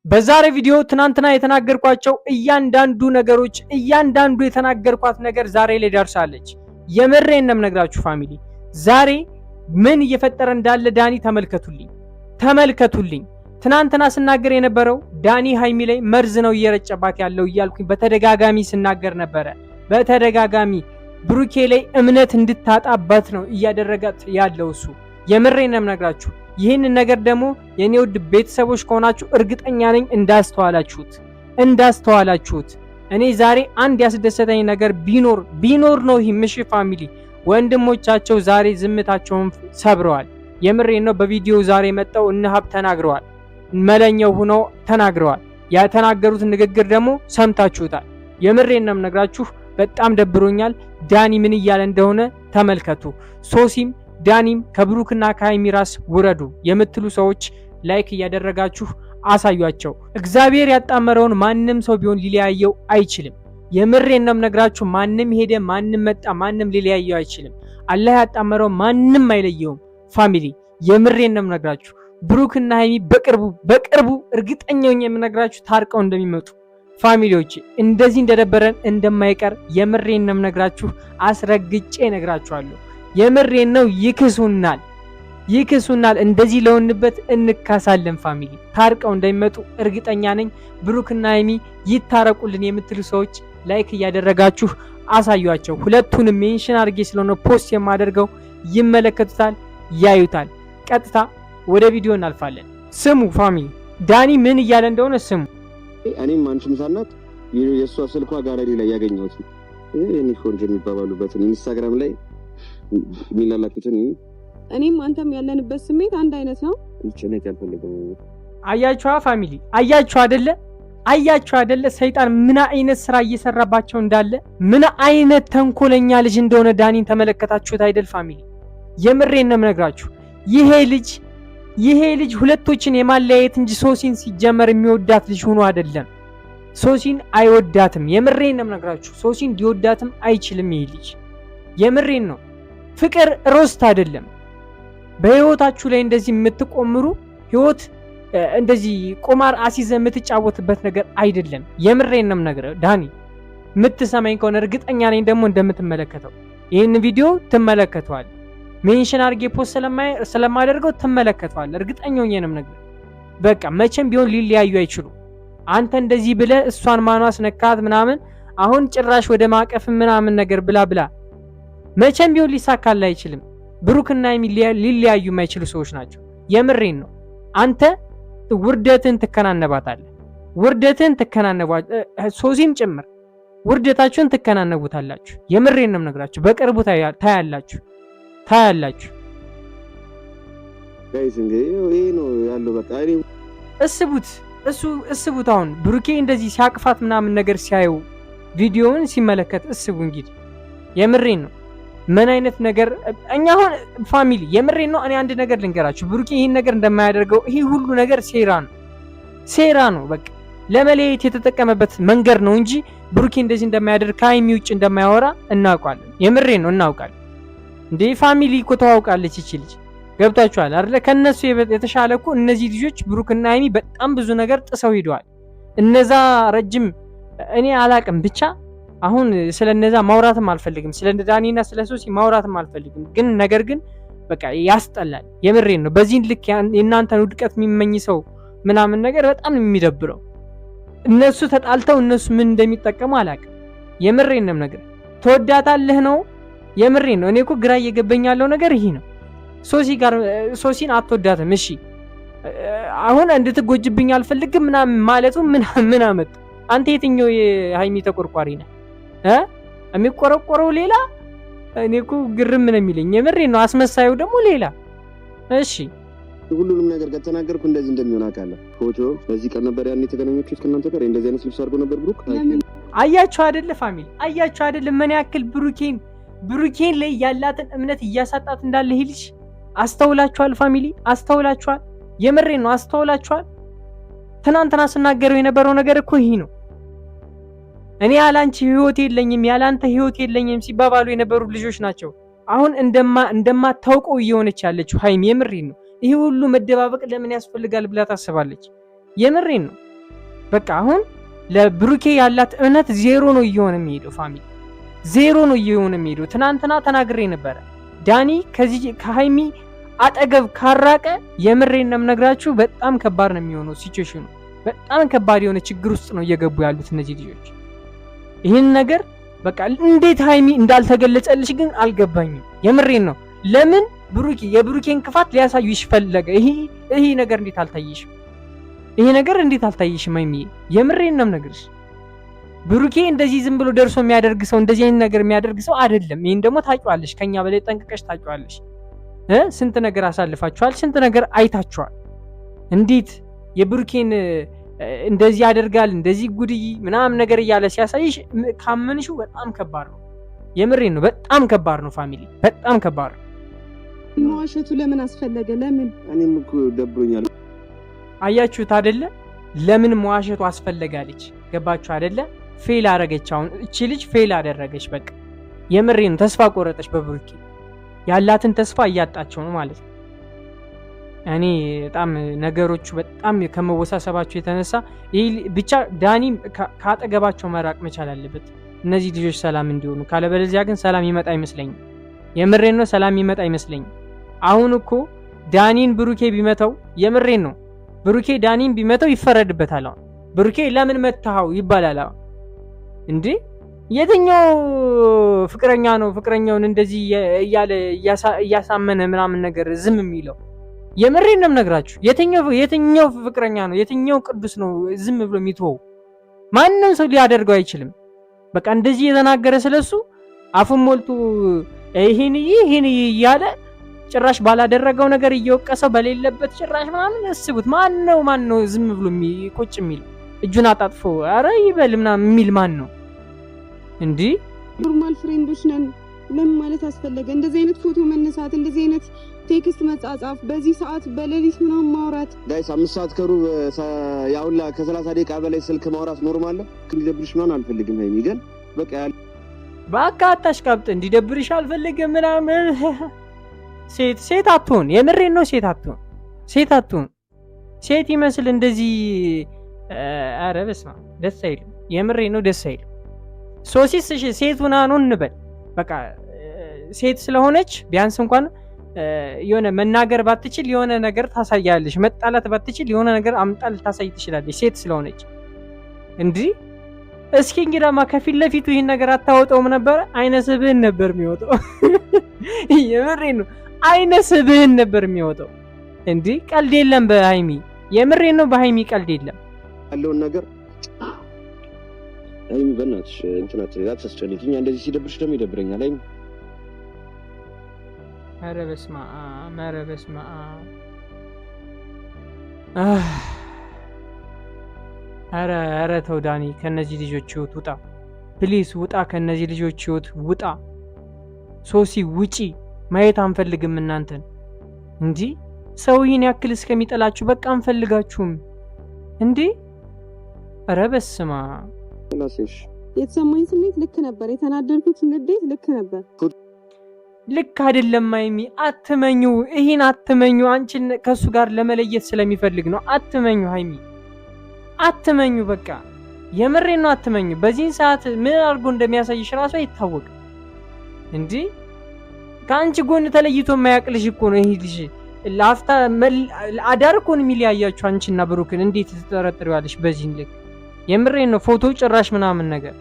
በዛሬ ቪዲዮ ትናንትና የተናገርኳቸው እያንዳንዱ ነገሮች እያንዳንዱ የተናገርኳት ነገር ዛሬ ላይ ደርሳለች። የምሬን ነው የምነግራችሁ ፋሚሊ። ዛሬ ምን እየፈጠረ እንዳለ ዳኒ ተመልከቱልኝ። ትናንትና ስናገር የነበረው ዳኒ ሃይሚ ላይ መርዝ ነው እየረጨባት ያለው እያልኩኝ በተደጋጋሚ ስናገር ነበረ። በተደጋጋሚ ብሩኬ ላይ እምነት እንድታጣባት ነው እያደረጋት ያለው እሱ። የምሬን ነው የምነግራችሁ። ይህንን ነገር ደግሞ የኔ ውድ ቤተሰቦች ከሆናችሁ እርግጠኛ ነኝ እንዳስተዋላችሁት። እኔ ዛሬ አንድ ያስደሰተኝ ነገር ቢኖር ነው ይህ ምሽ ፋሚሊ ወንድሞቻቸው ዛሬ ዝምታቸውን ሰብረዋል። የምሬን ነው። በቪዲዮ ዛሬ መጣው እነ ሀብ ተናግረዋል። መለኛው ሆነው ተናግረዋል። የተናገሩት ንግግር ደግሞ ሰምታችሁታል። የምሬን ነው የምነግራችሁ። በጣም ደብሮኛል። ዳኒ ምን እያለ እንደሆነ ተመልከቱ። ሶሲም ዳኒም ከብሩክና ከሃይሚ ራስ ውረዱ የምትሉ ሰዎች ላይክ እያደረጋችሁ አሳዩአቸው። እግዚአብሔር ያጣመረውን ማንም ሰው ቢሆን ሊለያየው አይችልም። የምሬን ነው የምነግራችሁ። ማንም ሄደ ማንም መጣ ማንም ሊለያየው አይችልም። አላህ ያጣመረው ማንም አይለየውም። ፋሚሊ የምሬን ነው የምነግራችሁ። ብሩክና ሃይሚ በቅርቡ እርግጠኛው የምነግራችሁ ታርቀው እንደሚመጡ ፋሚሊዎች፣ እንደዚህ እንደደበረን እንደማይቀር የምሬን ነው የምነግራችሁ። አስረግጬ ነግራችኋለሁ። የምሬን ነው። ይክሱናል። እንደዚህ ለሆንበት እንካሳለን። ፋሚሊ ታርቀው እንደሚመጡ እርግጠኛ ነኝ። ብሩክና ሃይሚ ይታረቁልን የምትሉ ሰዎች ላይክ እያደረጋችሁ አሳዩአቸው። ሁለቱንም ሜንሽን አድርጌ ስለሆነ ፖስት የማደርገው ይመለከቱታል፣ ያዩታል። ቀጥታ ወደ ቪዲዮ እናልፋለን። ስሙ ፋሚሊ፣ ዳኒ ምን እያለ እንደሆነ ስሙ። እኔም አንቺም ሳናት የሷ ስልኳ ጋለሪ ላይ ያገኘሁት እኔ ቆንጆ የሚባባሉበትን ኢንስታግራም ላይ የሚላላኩትን እኔም አንተም ያለንበት ስሜት አንድ አይነት ነው። ጭነት ያልፈልገው አያችሁ ፋሚሊ፣ አያችሁ አይደለ ሰይጣን ምን አይነት ስራ እየሰራባቸው እንዳለ፣ ምን አይነት ተንኮለኛ ልጅ እንደሆነ ዳኒን ተመለከታችሁት አይደል ፋሚሊ? የምሬን ነው የምነግራችሁ። ይሄ ልጅ ሁለቶችን የማለያየት እንጂ ሶሲን ሲጀመር የሚወዳት ልጅ ሆኖ አይደለም። ሶሲን አይወዳትም። የምሬን ነው የምነግራችሁ። ሶሲን ሊወዳትም አይችልም ይሄ ልጅ። የምሬን ነው። ፍቅር ሮስት አይደለም። በህይወታችሁ ላይ እንደዚህ የምትቆምሩ ህይወት እንደዚህ ቁማር አሲዘ የምትጫወትበት ነገር አይደለም። የምሬን ነው የምነግርህ ዳኒ። የምትሰማኝ ከሆነ እርግጠኛ ነኝ ደግሞ እንደምትመለከተው ይህን ቪዲዮ ትመለከተዋል። ሜንሽን አድርጌ ፖስት ስለማደርገው ትመለከተዋል። እርግጠኛ ሆኜ ነው የምነግርህ። በቃ መቼም ቢሆን ሊለያዩ አይችሉም። አንተ እንደዚህ ብለህ እሷን ማኗስ ነካት ምናምን፣ አሁን ጭራሽ ወደ ማቀፍ ምናምን ነገር ብላ መቼም ቢሆን ሊሳካል አይችልም። ብሩክና ሃይሚ ሊለያዩ የማይችሉ ሰዎች ናቸው። የምሬን ነው። አንተ ውርደትን ትከናነባታለህ። ሶሲም ጭምር ውርደታችሁን ትከናነቡታላችሁ። የምሬን ነው የምነግራችሁ። በቅርቡ ታያላችሁ። ጋይስ እንግዲህ ይሄ ነው ያለው። በቃ እስቡት። አሁን ብሩኬ እንደዚህ ሲያቅፋት ምናምን ነገር ሲያዩ ቪዲዮውን ሲመለከት እስቡ እንግዲህ። የምሬን ነው። ምን አይነት ነገር እኛ አሁን ፋሚሊ የምሬን ነው። እኔ አንድ ነገር ልንገራችሁ። ብሩኬ ይህን ነገር እንደማያደርገው ይህ ሁሉ ነገር ሴራ ነው። በቃ ለመለየት የተጠቀመበት መንገድ ነው እንጂ ብሩኬ እንደዚህ እንደማያደርግ ከሃይሚ ውጭ እንደማያወራ እናውቃለን። የምሬን ነው እናውቃለን። እንዴ ፋሚሊ እኮ ተዋውቃለች ይቺ ልጅ። ገብታችኋል አይደለ? ከነሱ የተሻለ እኮ እነዚህ ልጆች ብሩክና ሃይሚ በጣም ብዙ ነገር ጥሰው ሂደዋል። እነዛ ረጅም እኔ አላቅም ብቻ አሁን ስለነዛ ማውራትም አልፈልግም። ስለ ዳኒና ስለ ሶሲ ማውራትም አልፈልግም። ነገር ግን በቃ ያስጠላል። የምሬን ነው። በዚህ ልክ የእናንተን ውድቀት የሚመኝ ሰው ምናምን ነገር በጣም የሚደብረው። እነሱ ተጣልተው እነሱ ምን እንደሚጠቀሙ አላቅም። የምሬን ነው ነገር ተወዳታለህ ነው። የምሬን ነው። እኔ እኮ ግራ እየገባኝ ያለው ነገር ይሄ ነው። ሶሲን አትወዳትም። እሺ አሁን እንድትጎጅብኝ አልፈልግም ምናምን ማለቱ ምን አመጣ? አንተ የትኛው የሃይሚ ተቆርቋሪ ነህ? የሚቆረቆረው ሌላ። እኔ እኮ ግርም ነው የሚለኝ። የምሬን ነው። አስመሳዩ ደግሞ ሌላ። እሺ ሁሉንም ነገር ከተናገርኩ እንደዚህ እንደሚሆን አውቃለሁ። ፎቶ በዚህ ቀን ነበር ያን የተገናኛችሁት ከእናንተ ጋር እንደዚህ አይነት ልብስ አድርጎ ነበር ብሩክ። አያችሁ አይደለ ፋሚሊ? አያችሁ አይደለ ምን ያክል ብሩኬን ላይ ያላትን እምነት እያሳጣት እንዳለ ይሄ ልጅ። አስተውላችኋል ፋሚሊ? አስተውላችኋል? የምሬን ነው። አስተውላችኋል? ትናንትና ስናገረው የነበረው ነገር እኮ ይሄ ነው። እኔ ያላንቺ ህይወት የለኝም ያላንተ ህይወት የለኝም ሲባባሉ የነበሩ ልጆች ናቸው። አሁን እንደማታውቀው እየሆነች ያለችው ሃይሚ። የምሬን ነው። ይሄ ሁሉ መደባበቅ ለምን ያስፈልጋል ብላ ታስባለች። የምሬን ነው። በቃ አሁን ለብሩኬ ያላት እምነት ዜሮ ነው እየሆነ የሚሄደው ፋሚሊ፣ ዜሮ ነው እየሆነ የሚሄደው። ትናንትና ተናግሬ ነበረ ዳኒ ከዚህ ከሃይሚ አጠገብ ካራቀ የምሬን ነው የምነግራችሁ በጣም ከባድ ነው የሚሆነው ሲቹዌሽኑ። በጣም ከባድ የሆነ ችግር ውስጥ ነው እየገቡ ያሉት እነዚህ ልጆች። ይህን ነገር በቃ እንዴት ሃይሚ እንዳልተገለጸልሽ ግን አልገባኝም። የምሬን ነው። ለምን ብሩኬ የብሩኬን ክፋት ሊያሳዩሽ ፈለገ? ይሄ ነገር እንዴት አልታየሽም? ይሄ ነገር እንዴት አልታየሽም ሃይሚ? የምሬን ነው የምነግርሽ። ብሩኬ እንደዚህ ዝም ብሎ ደርሶ የሚያደርግ ሰው እንደዚህ አይነት ነገር የሚያደርግ ሰው አይደለም። ይሄን ደግሞ ታውቂዋለሽ፣ ከኛ በላይ ጠንቅቀሽ ታውቂዋለሽ። ስንት ነገር አሳልፋችኋል፣ ስንት ነገር አይታችኋል። እንዴት የብሩኬን እንደዚህ ያደርጋል እንደዚህ ጉድይ ምናምን ነገር እያለ ሲያሳይሽ ካመንሽው በጣም ከባድ ነው። የምሬን ነው፣ በጣም ከባድ ነው ፋሚሊ፣ በጣም ከባድ ነው። መዋሸቱ ለምን አስፈለገ? ለምን? እኔም እኮ ደብሮኛል። አያችሁት አይደለ? ለምን መዋሸቱ አስፈለጋለች? ገባችሁ አይደለ? ፌል አደረገች። አሁን እቺ ልጅ ፌል አደረገች። በቃ የምሬን ነው፣ ተስፋ ቆረጠች። በብሩኬ ያላትን ተስፋ እያጣቸው ነው ማለት ነው። እኔ በጣም ነገሮቹ በጣም ከመወሳሰባቸው የተነሳ ብቻ ዳኒ ካጠገባቸው መራቅ መቻል አለበት እነዚህ ልጆች ሰላም እንዲሆኑ። ካለበለዚያ ግን ሰላም ይመጣ አይመስለኝም። የምሬን ነው፣ ሰላም ይመጣ አይመስለኝም። አሁን እኮ ዳኒን ብሩኬ ቢመታው፣ የምሬን ነው፣ ብሩኬ ዳኒን ቢመታው ይፈረድበታል። አሁን ብሩኬ ለምን መታኸው ይባላል። አሁን እንዴ የትኛው ፍቅረኛ ነው ፍቅረኛውን እንደዚህ እያለ እያሳመነ ምናምን ነገር ዝም የሚለው? የምሬን ነው የምነግራችሁ። የትኛው ፍቅረኛ ነው የትኛው ቅዱስ ነው ዝም ብሎ የሚተወው? ማንም ሰው ሊያደርገው አይችልም። በቃ እንደዚህ የተናገረ ስለሱ አፉን ሞልቶ ይሄን እያለ ጭራሽ ባላደረገው ነገር እየወቀሰው በሌለበት ጭራሽ ምናምን አስቡት። ማን ነው ዝም ብሎ ቁጭ የሚል እጁን አጣጥፎ አረ ይበል ምናምን የሚል ማን ነው? እንዲህ ኖርማል ፍሬንዶች ነን ለምን ማለት አስፈለገ? እንደዚህ አይነት ፎቶ መነሳት፣ እንደዚህ አይነት ቴክስት መጻጻፍ፣ በዚህ ሰዓት በሌሊት ምናምን ማውራት። ጋይስ 5 ሰዓት ከሩብ ያውላ ከ30 ደቂቃ በላይ ስልክ ማውራት ኖርማል ነው። እንዲደብርሽ ምናምን አልፈልግም ሃይሚ፣ ግን በቃ በቃ አታሽቃብጥ። እንዲደብርሽ አልፈልግም ምናምን። ሴት አትሆን። የምሬን ነው። ሴት አትሆን። ሴት ይመስል እንደዚህ አረ በስመ አብ ደስ አይልም። የምሬን ነው፣ ደስ አይልም። ሶሲስ ሴት ሆና ነው እንበል። በቃ ሴት ስለሆነች ቢያንስ እንኳን የሆነ መናገር ባትችል የሆነ ነገር ታሳያለሽ። መጣላት ባትችል የሆነ ነገር አምጣ ልታሳይ ትችላለች ሴት ስለሆነች። እንዲህ እስኪ እንግዳማ ከፊት ለፊቱ ይህን ነገር አታወጣውም ነበረ? አይነ ስብህን ነበር የሚወጣው። የምሬን ነው፣ አይነ ስብህን ነበር የሚወጣው። እንዲህ ቀልድ የለም በሃይሚ። የምሬን ነው፣ በሃይሚ ቀልድ የለም ያለውን ነገር። ሃይሚ በእናትሽ እንትናት አትስጨልኝ። እንደዚህ ሲደብርሽ ደግሞ ይደብረኛል ሃይሚ። ኧረ በስመ አብ፣ ኧረ በስመ አብ። ኧረ ተው ዳኒ፣ ከነዚህ ልጆች ህይወት ውጣ ፕሊስ፣ ውጣ ከነዚህ ልጆች ህይወት ውጣ። ሶሲ ውጪ፣ ማየት አንፈልግም እናንተን። እንጂ ሰው ይህን ያክል እስከሚጠላችሁ በቃ አንፈልጋችሁም እንዴ! ኧረ በስመ አብ። የተሰማኝ ስሜት ልክ ነበር፣ የተናደድኩት ንዴት ልክ ነበር። ልክ አይደለም ሃይሚ፣ አትመኙ፣ ይሄን አትመኙ። አንቺን ከሱ ጋር ለመለየት ስለሚፈልግ ነው። አትመኙ ሃይሚ፣ አትመኙ። በቃ የምሬን ነው፣ አትመኙ። በዚህን ሰዓት ምን አድርጎ እንደሚያሳይሽ ራሱ አይታወቅም። እንዴ ከአንቺ ጎን ተለይቶ የማያቅልሽ እኮ ነው ይሄ ልጅ። ላፍታ አዳር እኮ ነው የሚለያያችሁ አንቺና ብሩክን። እንዴት ትጠረጥሪዋለሽ በዚህን ልክ? የምሬን ነው። ፎቶ ጭራሽ ምናምን ነገር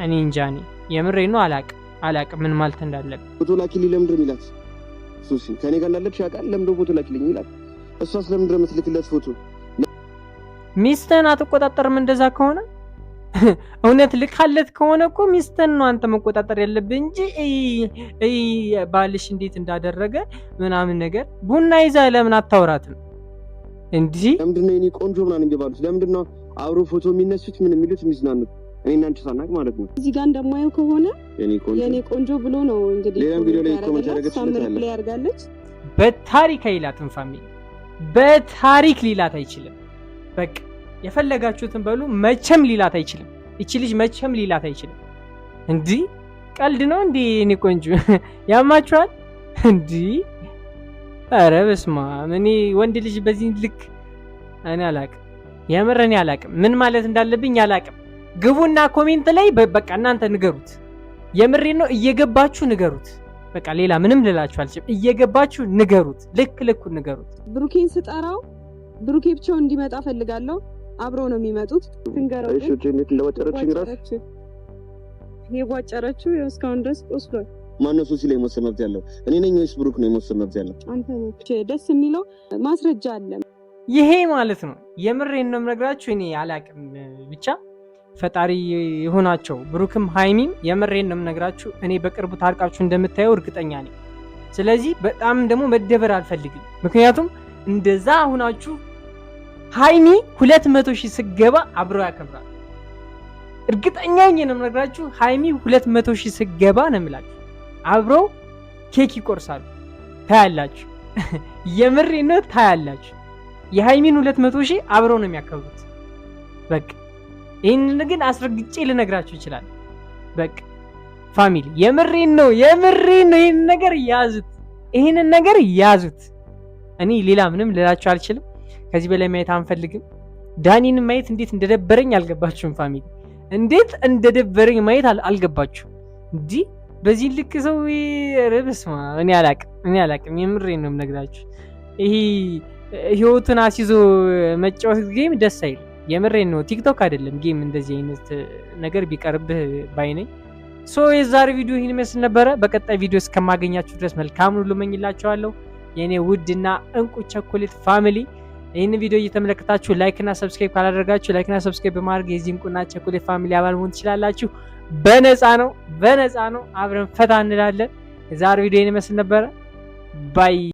እኔ እንጃ። እኔ የምሬን ነው፣ አላቅም ምን ማለት እንዳለብኝ። ፎቶ ላኪልኝ ለምንድን የሚላት ሱሲ? ከኔ ጋር እንዳለች ያውቃል። ለምንድን ፎቶ ላኪልኝ ይላል? እሷስ ለምንድን የምትልክለት ፎቶ? ሚስትህን አትቆጣጠርም? እንደዛ ከሆነ እውነት ልካለት ከሆነ እኮ ሚስትህን ነው አንተ መቆጣጠር ያለብህ እንጂ ባልሽ እንዴት እንዳደረገ ምናምን ነገር ቡና ይዛ ለምን አታወራትም? እንዲህ ለምንድን ነው የኔ ቆንጆ ምናምን የሚባሉት? ለምንድን ነው አብሮ ፎቶ የሚነሱት? ምን የሚሉት የሚዝናኑት? እኔና አንቺ ሳናቅ ማለት ነው። እዚህ ጋር እንደማየው ከሆነ የኔ ቆንጆ ብሎ ነው እንግዲህ ሌላ ቪዲዮ ላይ ኮሜንት ያደርጋለች። በታሪክ አይላትም ፋሚሊ፣ በታሪክ ሊላት አይችልም። በቃ የፈለጋችሁትን በሉ፣ መቼም ሊላት አይችልም። እቺ ልጅ መቼም ሊላት አይችልም። እንዲህ ቀልድ ነው እንዴ? እኔ ቆንጆ ያማችኋል እንዲህ? ኧረ በስመ አብ። እኔ ወንድ ልጅ በዚህ ልክ እኔ አላቅም። የምርን ያላቅም ምን ማለት እንዳለብኝ ያላቅም። ግቡና ኮሜንት ላይ በቃ እናንተ ንገሩት። የምሬን ነው እየገባችሁ ንገሩት። በቃ ሌላ ምንም ልላችሁ አልችልም። እየገባችሁ ንገሩት፣ ልክ ንገሩት። ብሩኬን ስጠራው ብሩኬ ብቻው እንዲመጣ ፈልጋለሁ። አብረው ነው የሚመጡት። ትንገረው እሺ ጀነት ለወጨረችኝ ራስ የጓጨረችው እስካሁን ድረስ ቆስሏል። ማነው ሱሲ ላይ መወሰን መብት ያለው? እኔ ነኝ ወይስ ብሩክ ነው መወሰን መብት ያለው? አንተ ነህ። ደስ የሚለው ማስረጃ አለ። ይሄ ማለት ነው የምሬን ነው የምነግራችሁ። እኔ አላቅም ብቻ ፈጣሪ ይሆናቸው ብሩክም ሃይሚም። የምሬን ነው የምነግራችሁ። እኔ በቅርቡ ታርቃችሁ እንደምታየው እርግጠኛ ነኝ። ስለዚህ በጣም ደግሞ መደበር አልፈልግም። ምክንያቱም እንደዛ አሁናችሁ ሃይሚ 200,000 ስገባ አብረው ያከብራል። እርግጠኛ ነኝ ነው የምነግራችሁ። ሃይሚ 200,000 ስገባ ነው የምላችሁ አብረው ኬክ ይቆርሳሉ። ታያላችሁ። የምሬን ነው ታያላችሁ። የሃይሚን 200,000 አብረው ነው የሚያከብሩት። በቃ ይሄንን ግን አስረግጬ ልነግራችሁ ይችላል። በቃ ፋሚሊ የምሬን ነው ይሄን ነገር ያዙት። እኔ ሌላ ምንም ልላችሁ አልችልም። ከዚህ በላይ ማየት አንፈልግም። ዳኒን ማየት እንዴት እንደደበረኝ አልገባችሁም ፋሚሊ? እንዴት እንደደበረኝ ማየት አልገባችሁም? እንዲ በዚህ ልክ ሰው ረብስማ እኔ አላቅም። የምሬን ነው የምነግራችሁ። ይሄ ህይወቱን አስይዞ መጫወት ጌም ደስ አይል። የምሬን ነው። ቲክቶክ አይደለም ጌም። እንደዚህ አይነት ነገር ቢቀርብህ ባይነኝ። የዛሬ ቪዲዮ ይህን ይመስል ነበረ። በቀጣይ ቪዲዮ እስከማገኛችሁ ድረስ መልካም ሁሉ እመኝላችኋለሁ የኔ ውድና እንቁ ቸኮሌት ፋሚሊ። ይህን ቪዲዮ እየተመለከታችሁ ላይክ እና ሰብስክራይብ ካላደረጋችሁ ላይክ እና ሰብስክራይብ በማድረግ የዚህ እንቁና ቸኮሌት ፋሚሊ አባል መሆን ትችላላችሁ። በነፃ ነው። አብረን ፈታ እንላለን። የዛሬ ቪዲዮ ይህን ይመስል ነበረ። ባይ